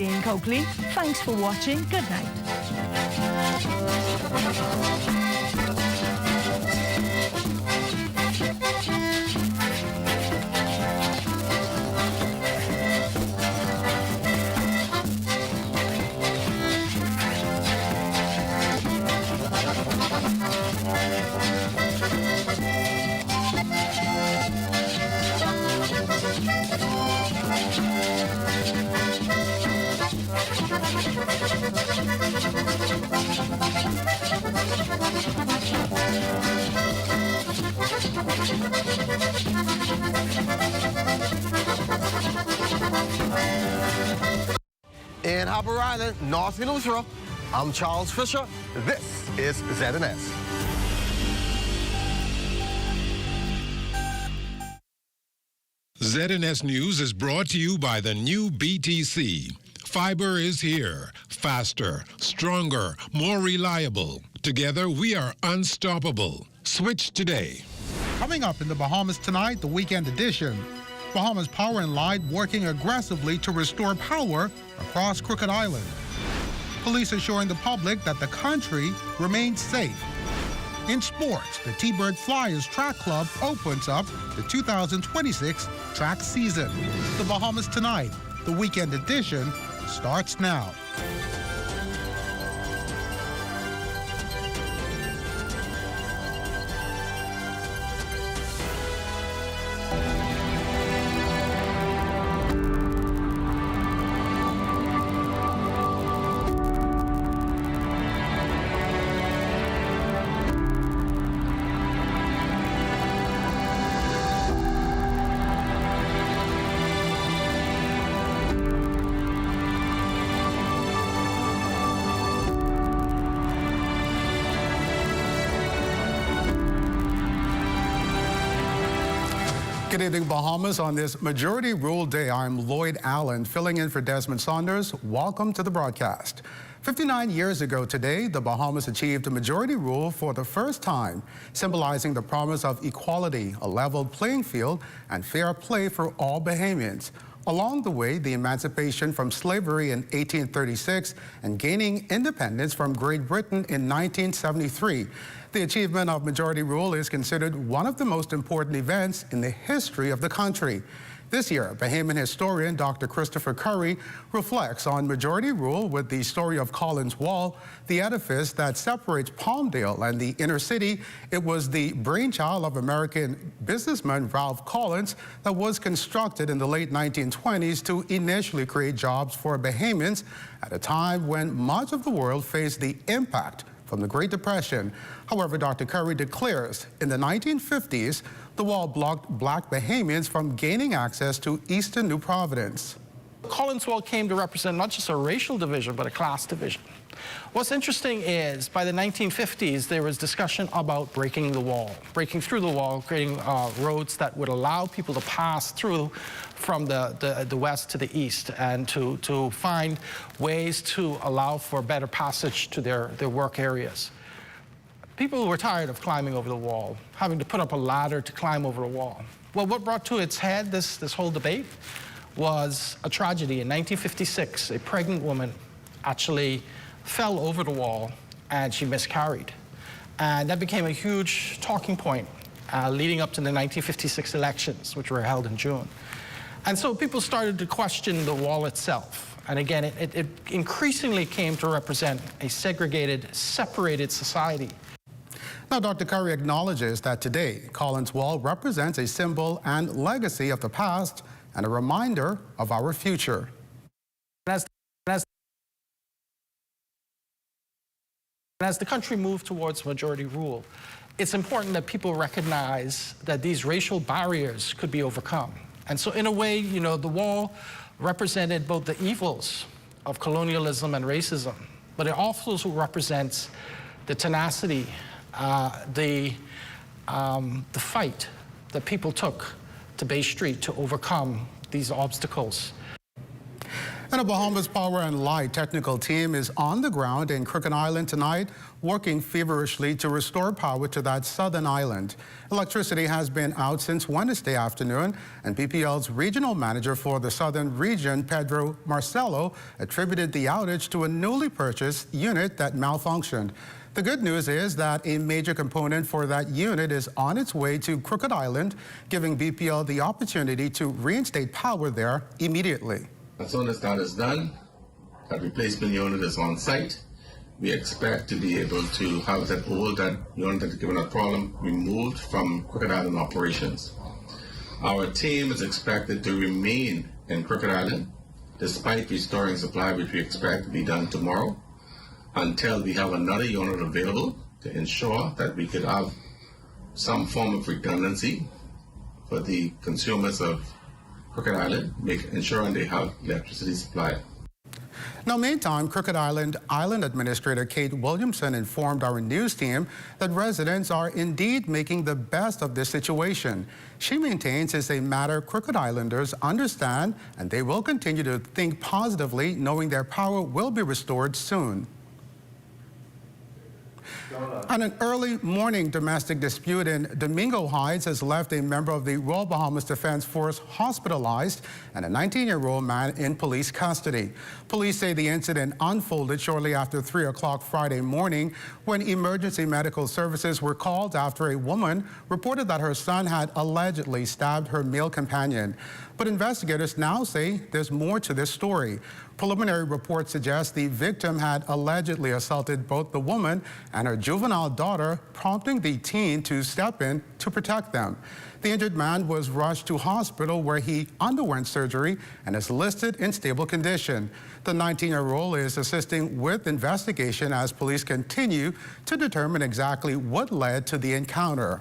In Coakley, thanks for watching. Good night. In Harbour Island, North Hillsborough, I'm Charles Fisher. This is ZNS. ZNS News is brought to you by the new BTC. Fiber is here. Faster, stronger, more reliable. Together, we are unstoppable. Switch today. Coming up in the Bahamas tonight, the weekend edition. Bahamas Power and Light working aggressively to restore power across Crooked Island. Police assuring the public that the country remains safe. In sports, the T-Bird Flyers Track Club opens up the 2026 track season. The Bahamas tonight, the weekend edition, starts now. Good evening, Bahamas. On this Majority Rule Day, I'm Lloyd Allen, filling in for Desmond Saunders. Welcome to the broadcast. 59 years ago today, the Bahamas achieved a majority rule for the first time, symbolizing the promise of equality, a leveled playing field, and fair play for all Bahamians. Along the way, the emancipation from slavery in 1836 and gaining independence from Great Britain in 1973. The achievement of majority rule is considered one of the most important events in the history of the country. This year, Bahamian historian Dr. Christopher Curry reflects on majority rule with the story of Collins Wall, the edifice that separates Palmdale and the inner city. It was the brainchild of American businessman Ralph Collins that was constructed in the late 1920s to initially create jobs for Bahamians at a time when much of the world faced the impact from the Great Depression. However, Dr. Curry declares in the 1950s, the wall blocked black Bahamians from gaining access to eastern New Providence. Collins Wall came to represent not just a racial division, but a class division. What's interesting is by the 1950s, there was discussion about breaking the wall, breaking through the wall, creating roads that would allow people to pass through from the west to the east, and to find ways to allow for better passage to their work areas. People were tired of climbing over the wall, having to put up a ladder to climb over a wall. Well, what brought to its head this whole debate was a tragedy. In 1956, a pregnant woman actually fell over the wall and she miscarried. And that became a huge talking point leading up to the 1956 elections, which were held in June. And so people started to question the wall itself. And again, it increasingly came to represent a segregated, separated society. Now, Dr. Curry acknowledges that today, Collins Wall represents a symbol and legacy of the past and a reminder of our future. As the country moved towards majority rule, it's important that people recognize that these racial barriers could be overcome. And so in a way, you know, the wall represented both the evils of colonialism and racism, but it also represents the tenacity, the fight that people took to Bay Street to overcome these obstacles. And a Bahamas Power and Light technical team is on the ground in Crooked Island tonight, working feverishly to restore power to that southern island. Electricity has been out since Wednesday afternoon, and BPL's regional manager for the southern region, Pedro Marcelo, attributed the outage to a newly purchased unit that malfunctioned. The good news is that a major component for that unit is on its way to Crooked Island, giving BPL the opportunity to reinstate power there immediately. As soon as that is done, that replacement unit is on site. We expect to be able to have that unit that is giving a problem removed from Crooked Island operations. Our team is expected to remain in Crooked Island despite restoring supply, which we expect to be done tomorrow, until we have another unit available to ensure that we could have some form of redundancy for the consumers of Crooked Island, ensuring they have electricity supply. Now, meantime, Crooked Island Administrator Kate Williamson informed our news team that residents are indeed making the best of this situation. She maintains it's a matter Crooked Islanders understand, and they will continue to think positively, knowing their power will be restored soon. And an early morning domestic dispute in Domingo Heights has left a member of the Royal Bahamas Defense Force hospitalized and a 19-year-old man in police custody. Police say the incident unfolded shortly after 3 o'clock Friday morning when emergency medical services were called after a woman reported that her son had allegedly stabbed her male companion. But investigators now say there's more to this story. Preliminary reports suggest the victim had allegedly assaulted both the woman and her juvenile daughter, prompting the teen to step in to protect them. The injured man was rushed to hospital where he underwent surgery and is listed in stable condition. The 19-year-old is assisting with investigation as police continue to determine exactly what led to the encounter.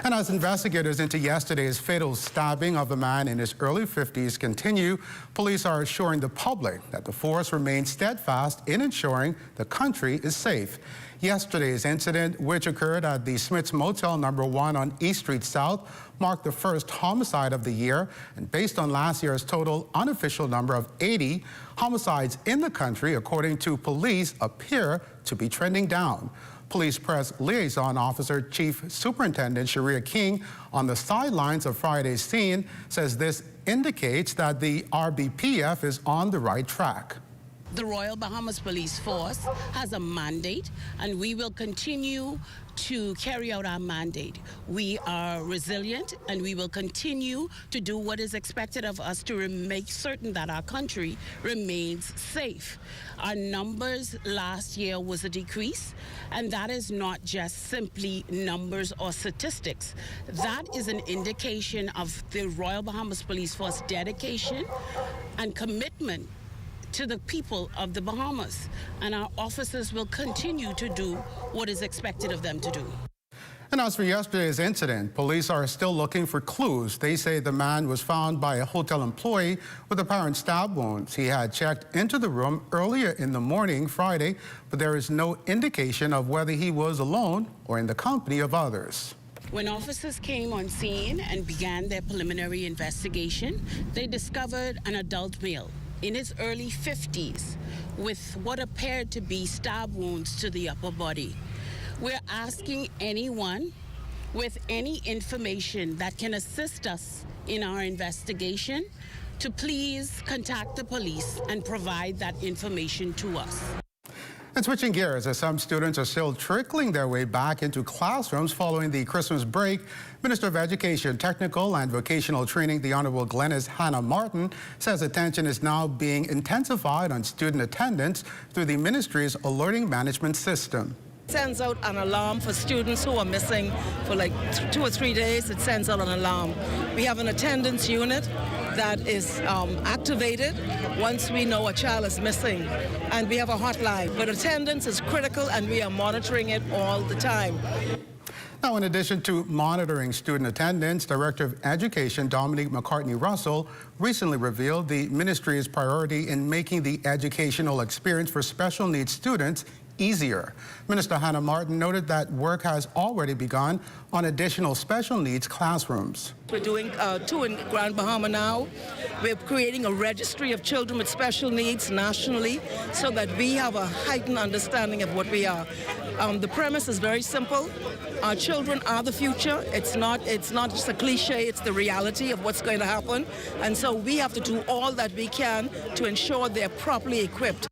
And as investigators into yesterday's fatal stabbing of a man in his early 50s continue, police are assuring the public that the force remains steadfast in ensuring the country is safe. Yesterday's incident, which occurred at the Smith's Motel No. 1 on East Street South, marked the first homicide of the year, and based on last year's total unofficial number of 80, homicides in the country, according to police, appear to be trending down. Police Press Liaison Officer Chief Superintendent Sharia King, on the sidelines of Friday's scene, says this indicates that the RBPF is on the right track. The Royal Bahamas Police Force has a mandate, and we will continue to carry out our mandate. We are resilient, and we will continue to do what is expected of us to make certain that our country remains safe. Our numbers last year was a decrease, and that is not just simply numbers or statistics. That is an indication of the Royal Bahamas Police Force dedication and commitment to the people of the Bahamas, and our officers will continue to do what is expected of them to do. And as for yesterday's incident, police are still looking for clues. They say the man was found by a hotel employee with apparent stab wounds. He had checked into the room earlier in the morning Friday, but there is no indication of whether he was alone or in the company of others. When officers came on scene and began their preliminary investigation, they discovered an adult male in his early 50s with what appeared to be stab wounds to the upper body. We're asking anyone with any information that can assist us in our investigation to please contact the police and provide that information to us. And switching gears, as some students are still trickling their way back into classrooms following the Christmas break, Minister of Education, Technical and Vocational Training, the Honorable Glenys Hannah Martin, says attention is now being intensified on student attendance through the ministry's alerting management system. It sends out an alarm for students who are missing for like 2 or 3 days. It sends out an alarm. We have an attendance unit that is activated once we know a child is missing, and we have a hotline. But attendance is critical, and we are monitoring it all the time. Now, in addition to monitoring student attendance, Director of Education Dominique McCartney-Russell recently revealed the ministry's priority in making the educational experience for special needs students easier. Minister Hannah Martin noted that work has already begun on additional special needs classrooms. We're doing 2 in Grand Bahama now. We're creating a registry of children with special needs nationally so that we have a heightened understanding of what we are. The premise is very simple. Our children are the future. It's not just a cliche, it's the reality of what's going to happen. And so we have to do all that we can to ensure they're properly equipped.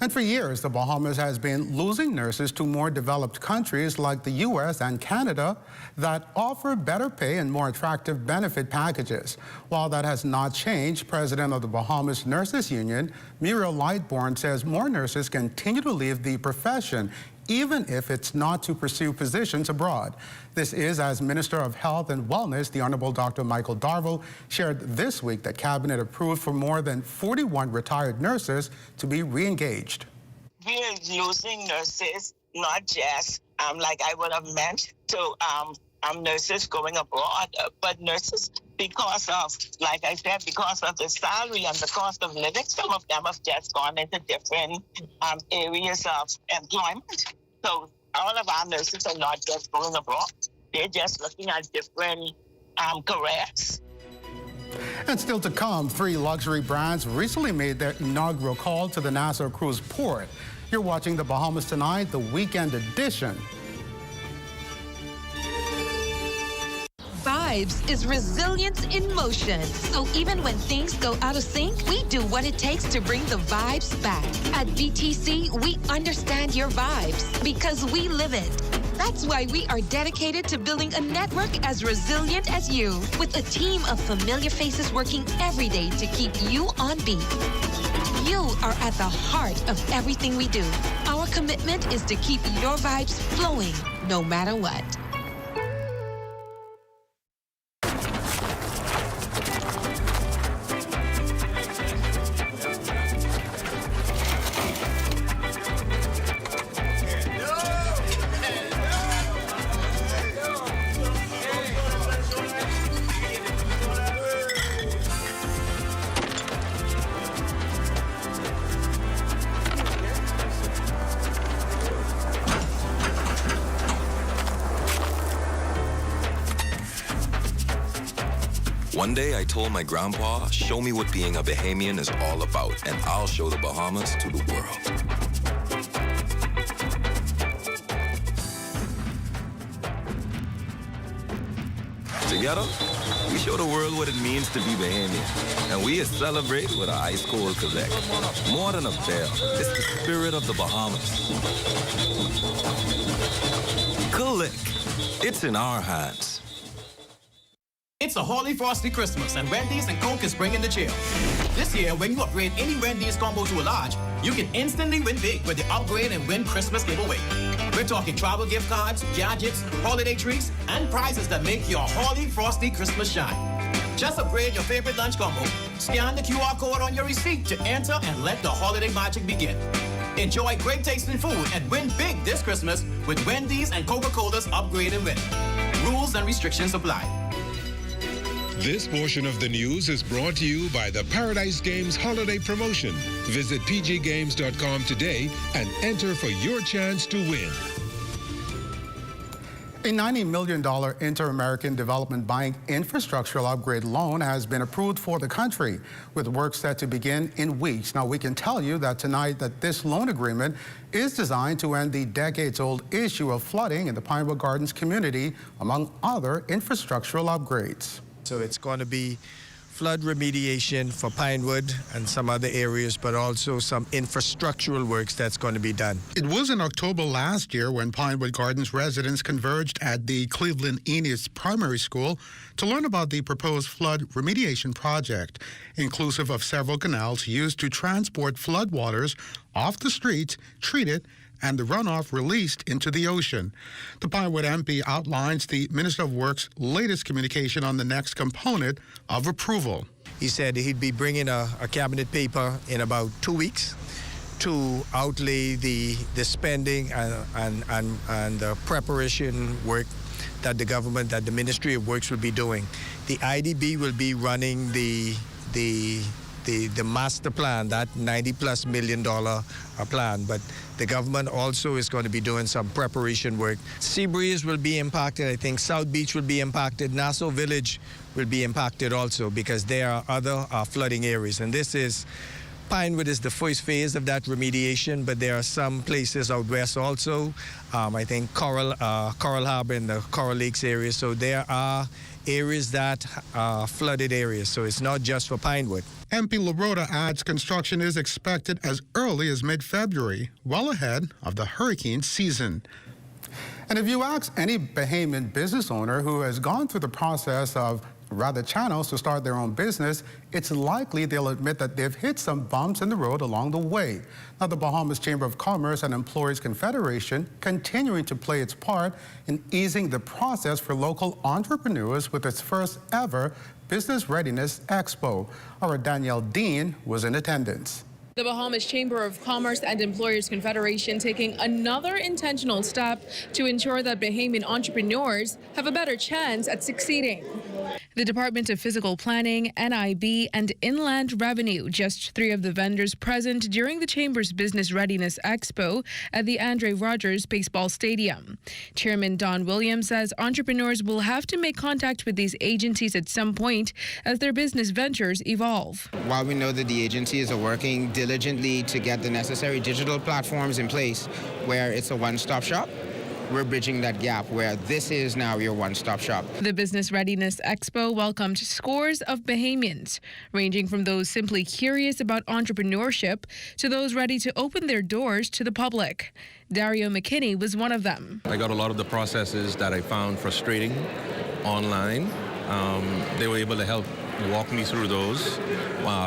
And for years, the Bahamas has been losing nurses to more developed countries like the U.S. and Canada that offer better pay and more attractive benefit packages. While that has not changed, President of the Bahamas Nurses Union, Muriel Lightbourne, says more nurses continue to leave the profession, even if it's not to pursue positions abroad. This is as Minister of Health and Wellness, the Honorable Dr. Michael Darville, shared this week that Cabinet approved for more than 41 retired nurses to be re-engaged. We are losing nurses, not just like I would have meant to nurses going abroad, but nurses, because of, like I said, because of the salary and the cost of living, some of them have just gone into different areas of employment. So all of our nurses are not just going abroad. They're just looking at different careers. And still to come, 3 luxury brands recently made their inaugural call to the Nassau Cruise Port. You're watching The Bahamas Tonight, the weekend edition. Vibes is resilience in motion. So even when things go out of sync, we do what it takes to bring the vibes back. At BTC, we understand your vibes because we live it. That's why we are dedicated to building a network as resilient as you, with a team of familiar faces working every day to keep you on beat. You are at the heart of everything we do. Our commitment is to keep your vibes flowing, no matter what. One day I told my grandpa, show me what being a Bahamian is all about, and I'll show the Bahamas to the world. Together, we show the world what it means to be Bahamian, and we celebrate with an ice-cold Quebec. More than a bell, it's the spirit of the Bahamas. Click. It's in our hands. It's a Holy Frosty Christmas, and Wendy's and Coke is bringing the chill. This year, when you upgrade any Wendy's combo to a large, you can instantly win big with the Upgrade and Win Christmas giveaway. We're talking travel gift cards, gadgets, holiday treats, and prizes that make your Holy Frosty Christmas shine. Just upgrade your favorite lunch combo, scan the QR code on your receipt to enter, and let the holiday magic begin. Enjoy great tasting food and win big this Christmas with Wendy's and Coca-Cola's Upgrade and Win. Rules and restrictions apply. This portion of the news is brought to you by the Paradise Games Holiday Promotion. Visit pggames.com today and enter for your chance to win. A $90 million Inter-American Development Bank infrastructural upgrade loan has been approved for the country, with work set to begin in weeks. Now, we can tell you that tonight that this loan agreement is designed to end the decades-old issue of flooding in the Pinewood Gardens community, among other infrastructural upgrades. So it's going to be flood remediation for Pinewood and some other areas, but also some infrastructural works that's going to be done. It was in October last year when Pinewood Gardens residents converged at the Cleveland Enos Primary School to learn about the proposed flood remediation project, inclusive of several canals used to transport floodwaters off the streets, treated, and the runoff released into the ocean. The Pinewood MP outlines the Minister of Works' latest communication on the next component of approval. He said he'd be bringing a cabinet paper in about 2 weeks to outlay the spending and the preparation work that the government, that the Ministry of Works will be doing. The IDB will be running the the master plan, that $90+ million plan. But the government also is going to be doing some preparation work. Seabreeze will be impacted. I think South Beach will be impacted. Nassau Village will be impacted also because there are other flooding areas. And this is Pinewood is the first phase of that remediation, but there are some places out west also. I think Coral Harbor and the Coral Lakes area. So there are areas that are flooded areas. So it's not just for Pinewood. MP LaRota adds construction is expected as early as mid-February, well ahead of the hurricane season. And if you ask any Bahamian business owner who has gone through the process of channels to start their own business, it's likely they'll admit that they've hit some bumps in the road along the way. Now, the Bahamas Chamber of Commerce and Employers Confederation continuing to play its part in easing the process for local entrepreneurs with its first ever Business Readiness Expo. Our Danielle Dean was in attendance. The Bahamas Chamber of Commerce and Employers Confederation taking another intentional step to ensure that Bahamian entrepreneurs have a better chance at succeeding. The Department of Physical Planning, NIB, and Inland Revenue, just three of the vendors present during the Chamber's Business Readiness Expo at the Andre Rogers Baseball Stadium. Chairman Don Williams says entrepreneurs will have to make contact with these agencies at some point as their business ventures evolve. While we know that the agencies are working diligently to get the necessary digital platforms in place where it's a one-stop shop, we're bridging that gap where this is now your one-stop shop. The Business Readiness Expo welcomed scores of Bahamians, ranging from those simply curious about entrepreneurship to those ready to open their doors to the public. Dario McKinney was one of them. I got a lot of the processes that I found frustrating online. They were able to help walk me through those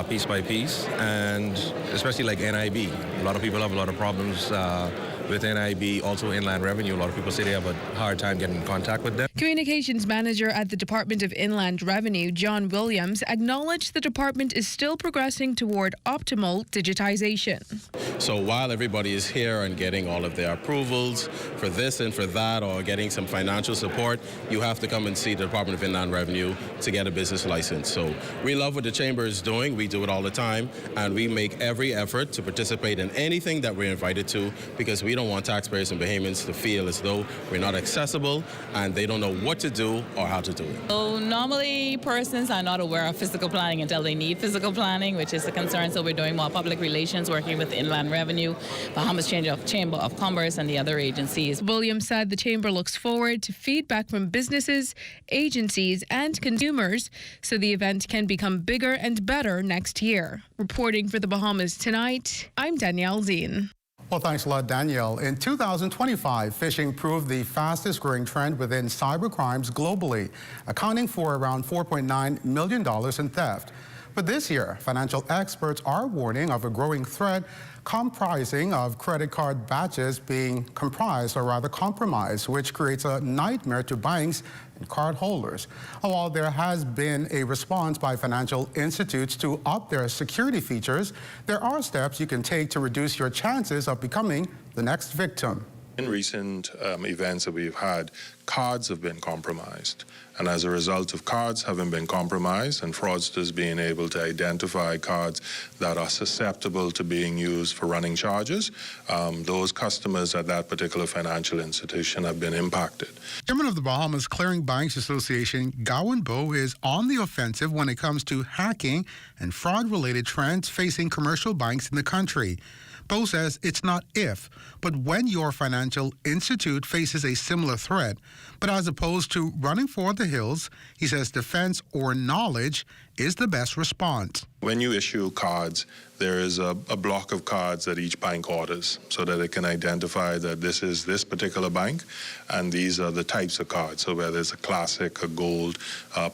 piece by piece, and especially like NIB. A lot of people have a lot of problems with NIB, also Inland Revenue. A lot of people say they have a hard time getting in contact with them. Communications Manager at the Department of Inland Revenue, John Williams, acknowledged the department is still progressing toward optimal digitization. So while everybody is here and getting all of their approvals for this and for that, or getting some financial support, you have to come and see the Department of Inland Revenue to get a business license. So we love what the Chamber is doing. We do it all the time, and we make every effort to participate in anything that we're invited to, because we don't want taxpayers and Bahamians to feel as though we're not accessible and they don't know what to do or how to do it. So normally persons are not aware of physical planning until they need physical planning, which is a concern. So we're doing more public relations, working with the Inland Revenue, Bahamas Chamber of Commerce, and the other agencies. Williams said the Chamber looks forward to feedback from businesses, agencies, and consumers so the event can become bigger and better next year. Reporting for the Bahamas Tonight, I'm Danielle Zine. Well, thanks a lot, Danielle. In 2025, phishing proved the fastest growing trend within cybercrimes globally, accounting for around $4.9 million in theft. But this year, financial experts are warning of a growing threat comprising of credit card batches being compromised, which creates a nightmare to banks and card holders. While there has been a response by financial institutes to up their security features, there are steps you can take to reduce your chances of becoming the next victim. In recent events that we've had, cards have been compromised. And as a result of cards having been compromised and fraudsters being able to identify cards that are susceptible to being used for running charges, those customers at that particular financial institution have been impacted. Chairman of the Bahamas Clearing Banks Association, Gowan Bowe, is on the offensive when it comes to hacking and fraud-related trends facing commercial banks in the country. Bowe says it's not if, but when your financial institute faces a similar threat. But as opposed to running for the hills, he says defense or knowledge is the best response. When you issue cards, there is a block of cards that each bank orders so that it can identify that this is this particular bank and these are the types of cards. So whether it's a classic, a gold,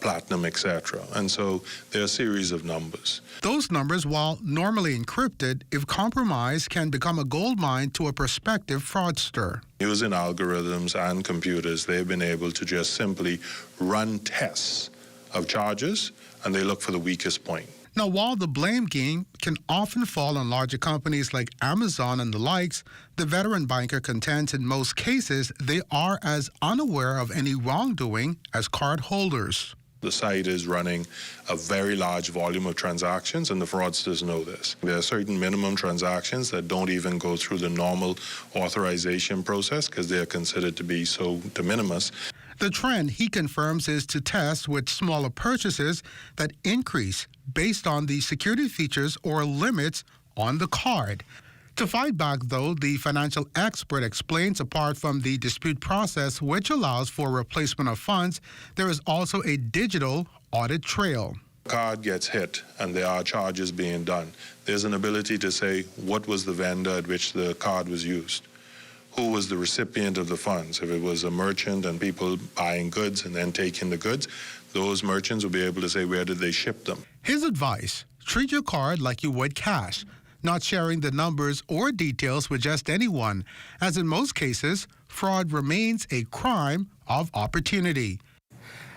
platinum, etc. And so there are a series of numbers. Those numbers, while normally encrypted, if compromised, can become a goldmine to a prospective fraudster. Using algorithms and computers, they've been able to just simply run tests of charges, and they look for the weakest point. Now, while the blame game can often fall on larger companies like Amazon and the likes, the veteran banker contends in most cases they are as unaware of any wrongdoing as card holders. The site is running a very large volume of transactions, and the fraudsters know this. There are certain minimum transactions that don't even go through the normal authorization process because they are considered to be so de minimis. The trend, he confirms, is to test with smaller purchases that increase based on the security features or limits on the card. To fight back, though, the financial expert explains apart from the dispute process, which allows for replacement of funds, there is also a digital audit trail. Card gets hit and there are charges being done. There's an ability to say what was the vendor at which the card was used, who was the recipient of the funds. If it was a merchant and people buying goods and then taking the goods, those merchants will be able to say where did they ship them. His advice, treat your card like you would cash, not sharing the numbers or details with just anyone, as in most cases, fraud remains a crime of opportunity.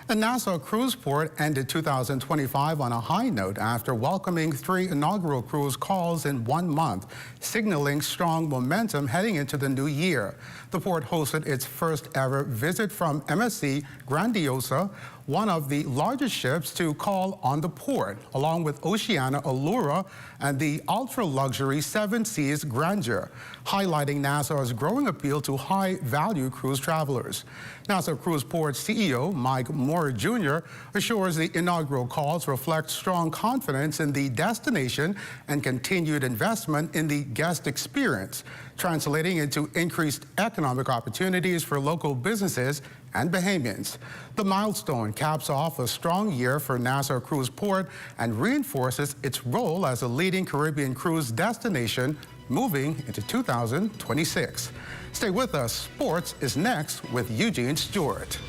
And Nassau Cruise Port ended 2025 on a high note after welcoming 3 inaugural cruise calls in 1 month, signaling strong momentum heading into the new year. The port hosted its first ever visit from MSC Grandiosa, one of the largest ships to call on the port, along with Oceania Allura and the ultra-luxury Seven Seas Grandeur, highlighting Nassau's growing appeal to high-value cruise travelers. Nassau Cruise Port CEO Mike Moore Jr. assures the inaugural calls reflect strong confidence in the destination and continued investment in the guest experience, translating into increased economic opportunities for local businesses and Bahamians. The milestone caps off a strong year for Nassau Cruise Port and reinforces its role as a leading Caribbean cruise destination moving into 2026. Stay with us. Sports is next with Eugene Stewart.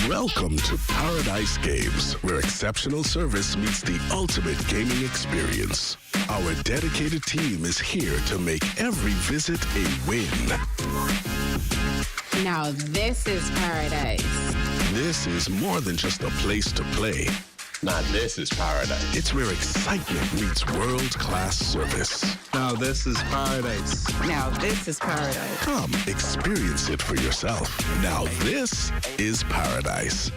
Welcome to Paradise Games, where exceptional service meets the ultimate gaming experience. Our dedicated team is here to make every visit a win. Now this is paradise. This is more than just a place to play. Now this is paradise. It's where excitement meets world-class service. Now this is paradise. Now this is paradise. Come experience it for yourself. Now this is paradise.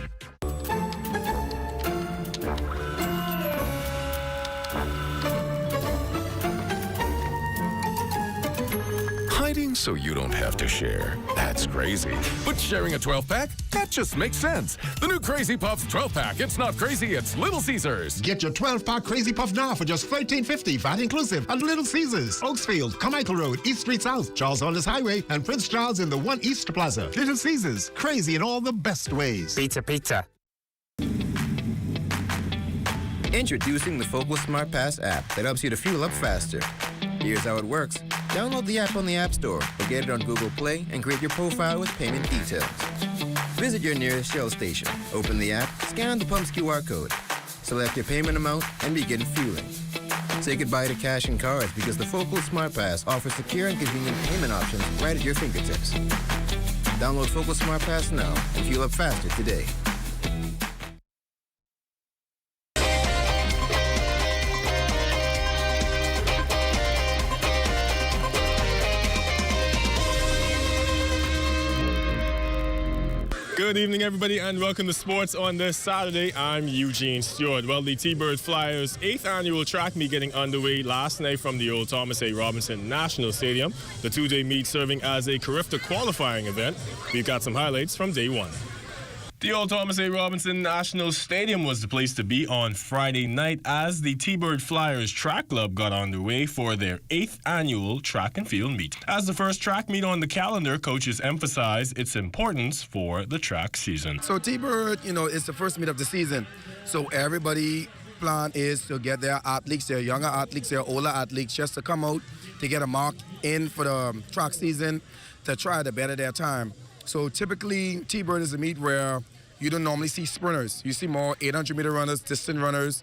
Hiding so you don't have to share. That's crazy. But sharing a 12-pack? That just makes sense. The new Crazy Puffs 12-pack. It's not crazy, it's Little Caesars. Get your 12-pack Crazy Puff now for just $13.50, VAT inclusive, at Little Caesars, Oaksfield, Carmichael Road, East Street South, Charles Hollis Highway, and Prince Charles in the 1 East Plaza. Little Caesars, crazy in all the best ways. Pizza, pizza. Introducing the Focal Smart Pass app that helps you to fuel up faster. Here's how it works. Download the app on the App Store or get it on Google Play and create your profile with payment details. Visit your nearest Shell station, open the app, scan the pump's QR code, select your payment amount, and begin fueling. Say goodbye to cash and cards because the Focal Smart Pass offers secure and convenient payment options right at your fingertips. Download Focal Smart Pass now and fuel up faster today. Good evening, everybody, and welcome to Sports on this Saturday. I'm Eugene Stewart. Well, the T-Bird Flyers' 8th annual track meet getting underway last night from the old Thomas A. Robinson National Stadium. The 2-day meet serving as a Carifta qualifying event. We've got some highlights from day one. The old Thomas A. Robinson National Stadium was the place to be on Friday night as the T-Bird Flyers Track Club got underway for their 8th annual track and field meet. As the first track meet on the calendar, coaches emphasize its importance for the track season. So T-Bird, it's the first meet of the season. So everybody plan is to get their athletes, their younger athletes, their older athletes, just to come out to get a mark in for the track season to try to better their time. So typically, T-Bird is a meet where you don't normally see sprinters. You see more 800-meter runners, distant runners,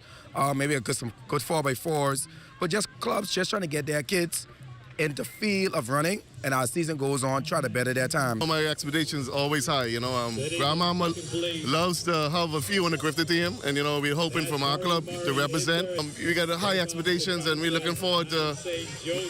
maybe some good 4x4s, but just clubs just trying to get their kids in the field of running, and our season goes on, try to better their time. My expectations always high, you know. Grandmama loves to have a few on the Griffith team, and, you know, we're hoping from our club to represent. We got high expectations, and we're looking forward to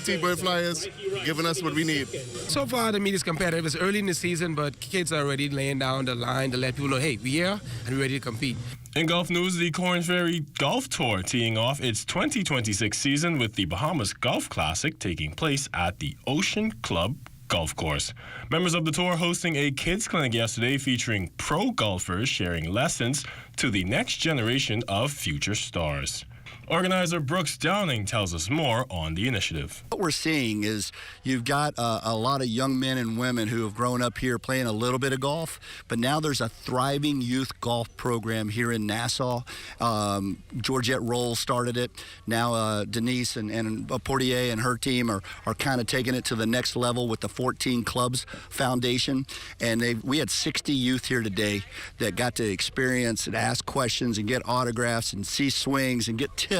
T-Bird Flyers giving us what we need. So far, the meet is competitive. It's early in the season, but kids are already laying down the line to let people know, hey, we're here, and we're ready to compete. In golf news, the Corn Ferry Golf Tour teeing off its 2026 season with the Bahamas Golf Classic taking place at the Ocean Club Golf Course. Members of the tour hosting a kids clinic yesterday featuring pro golfers sharing lessons to the next generation of future stars. Organizer Brooks Downing tells us more on the initiative. What we're seeing is you've got a lot of young men and women who have grown up here playing a little bit of golf, but now there's a thriving youth golf program here in Nassau. Georgette Roll started it. Now Denise and Portier and her team are kind of taking it to the next level with the 14 Clubs Foundation. And we had 60 youth here today that got to experience and ask questions and get autographs and see swings and get tips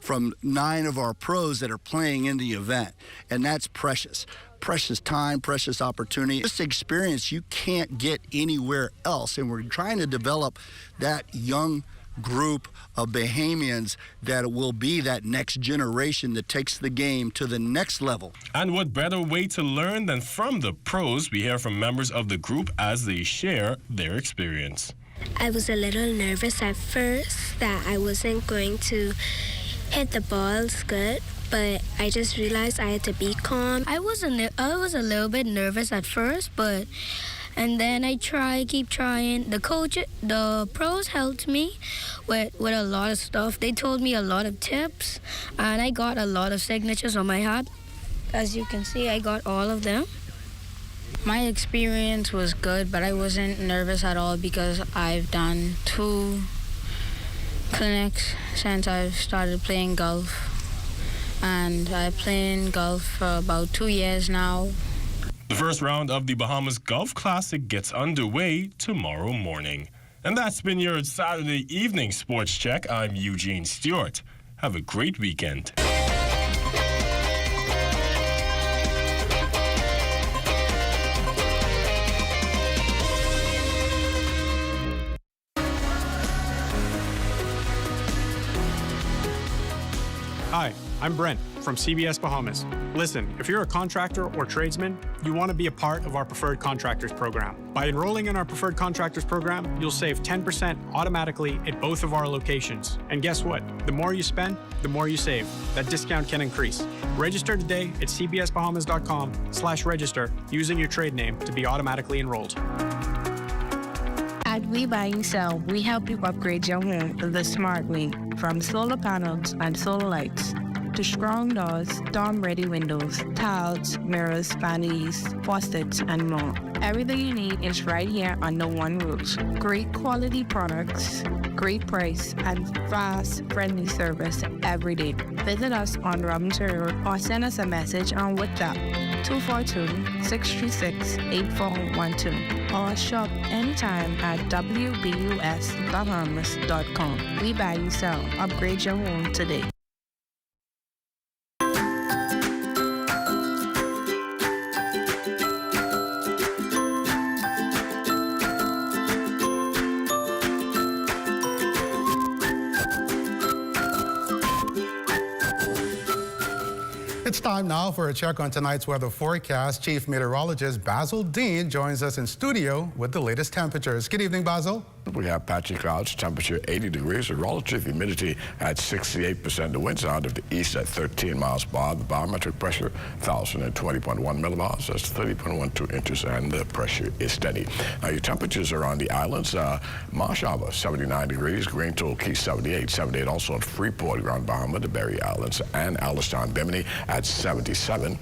from 9 of our pros that are playing in the event. And that's precious. Precious time, precious opportunity. This experience you can't get anywhere else. And we're trying to develop that young group of Bahamians that will be that next generation that takes the game to the next level. And what better way to learn than from the pros? We hear from members of the group as they share their experience. I was a little nervous at first that I wasn't going to hit the balls good, but I just realized I had to be calm. I was a little bit nervous at first, and then I keep trying. The pros helped me with a lot of stuff. They told me a lot of tips, and I got a lot of signatures on my hat. As you can see, I got all of them. My experience was good, but I wasn't nervous at all because I've done 2 clinics since I've started playing golf. And I've played golf for about 2 years now. The first round of the Bahamas Golf Classic gets underway tomorrow morning. And that's been your Saturday evening sports check. I'm Eugene Stewart. Have a great weekend. Hi, I'm Brent from CBS Bahamas. Listen, if you're a contractor or tradesman, you want to be a part of our Preferred Contractors program. By enrolling in our Preferred Contractors program, you'll save 10% automatically at both of our locations. And guess what? The more you spend, the more you save. That discount can increase. Register today at cbsbahamas.com/register using your trade name to be automatically enrolled. At We Buy and Sell, we help you upgrade your home the smart way, from solar panels and solar lights to strong doors, storm-ready windows, tiles, mirrors, vanities, faucets, and more. Everything you need is right here under one roof. Great quality products, great price, and fast, friendly service every day. Visit us on Robinson Road or send us a message on WhatsApp 242-636-8412 or shop anytime at wbusbahamas.com. We Buy and Sell. Upgrade your home today. It's time now for a check on tonight's weather forecast. Chief Meteorologist Basil Dean joins us in studio with the latest temperatures. Good evening, Basil. We have patchy clouds, temperature 80 degrees, the relative humidity at 68%. The winds out of the east at 13 miles per hour. The barometric pressure, 1,020.1 millibars. That's 30.12 inches, and the pressure is steady. Now, your temperatures are on the islands. Marsh Harbor, 79 degrees. Green Tool Key, 78. 78 also in Freeport, Grand Bahama, the Berry Islands, and Allenstown, Bimini at 77.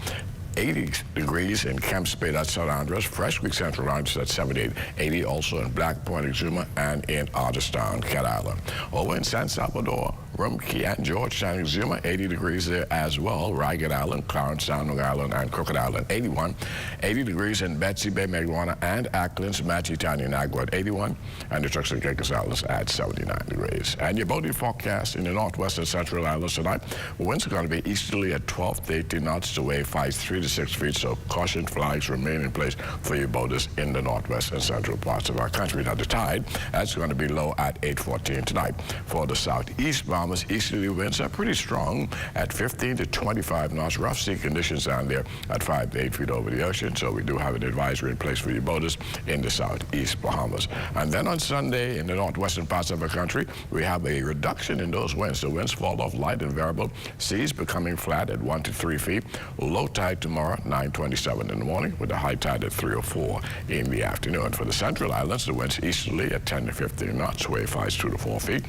80 degrees in Camp Spade at St. Andres, Fresh Creek Central Lounge at 78, 80 also in Black Point, Exuma, and in Otterstown, Cat Island. Over in San Salvador, Rumkey and Georgetown, Zuma, 80 degrees there as well. Ragged Island, Clarence Sound, Long Island, and Crooked Island, 81. 80 degrees in Betsy Bay, Marijuana, and Acklands, Matchitown, Nagua at 81. And the Turks and Caicos Islands at 79 degrees. And your boating forecast in the northwest and central islands tonight. Winds are going to be easterly at 12 to 18 knots. The wave 3 to 6 feet. So caution flags remain in place for your boaters in the northwest and central parts of our country. Now the tide, that's going to be low at 8:14 tonight. For the southeast Bahamas, easterly winds are pretty strong at 15 to 25 knots. Rough sea conditions down there at 5 to 8 feet over the ocean. So we do have an advisory in place for your boaters in the southeast Bahamas. And then on Sunday in the northwestern parts of our country, we have a reduction in those winds. The winds fall off light and variable. Seas becoming flat at 1 to 3 feet. Low tide tomorrow, 9:27 in the morning, with a high tide at 3:04 in the afternoon. For the central islands, the winds easterly at 10 to 15 knots. Wave 2 to 4 feet.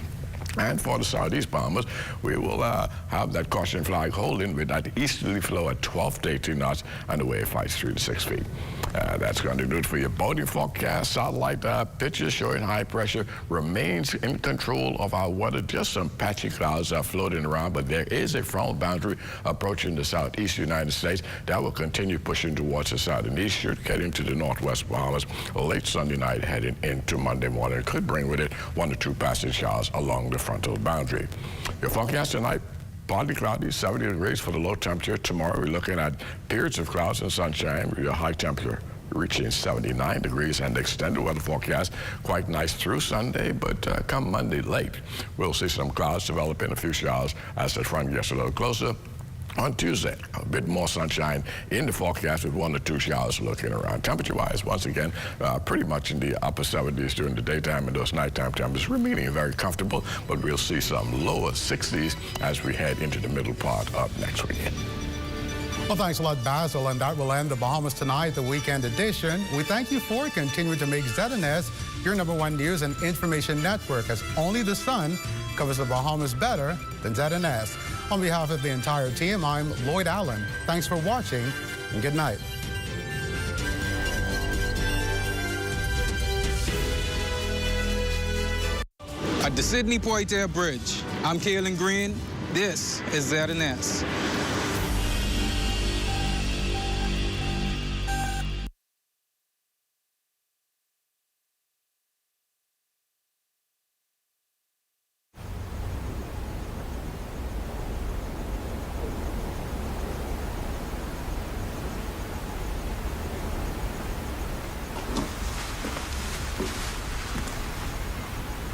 And for the southeast Bahamas, we will have that caution flag holding with that easterly flow at 12 to 18 knots and the wave 3 to 6 feet. That's going to do it for your boating forecast. Satellite pictures showing high pressure remains in control of our weather. Just some patchy clouds are floating around, but there is a front boundary approaching the southeast United States that will continue pushing towards the south and east. Should get into the northwest Bahamas late Sunday night, heading into Monday morning. It could bring with it 1 to 2 passing showers along the frontal boundary. Your forecast tonight, partly cloudy, 70 degrees for the low temperature. Tomorrow we're looking at periods of clouds and sunshine with a high temperature reaching 79 degrees, and the extended weather forecast quite nice through Sunday, but come Monday late, we'll see some clouds develop in a few showers as the front gets a little closer. On Tuesday, a bit more sunshine in the forecast with 1 to 2 showers looking around. Temperature-wise, once again, pretty much in the upper 70s during the daytime, and those nighttime temperatures remaining very comfortable, but we'll see some lower 60s as we head into the middle part of next week. Well, thanks a lot, Basil, and that will end the Bahamas Tonight, the weekend edition. We thank you for continuing to make ZNS your #1 news and information network, as only the sun covers the Bahamas better than ZNS. On behalf of the entire team, I'm Lloyd Allen. Thanks for watching, and good night. At the Sidney Poitier Bridge, I'm Kaylin Green. This is ZNS.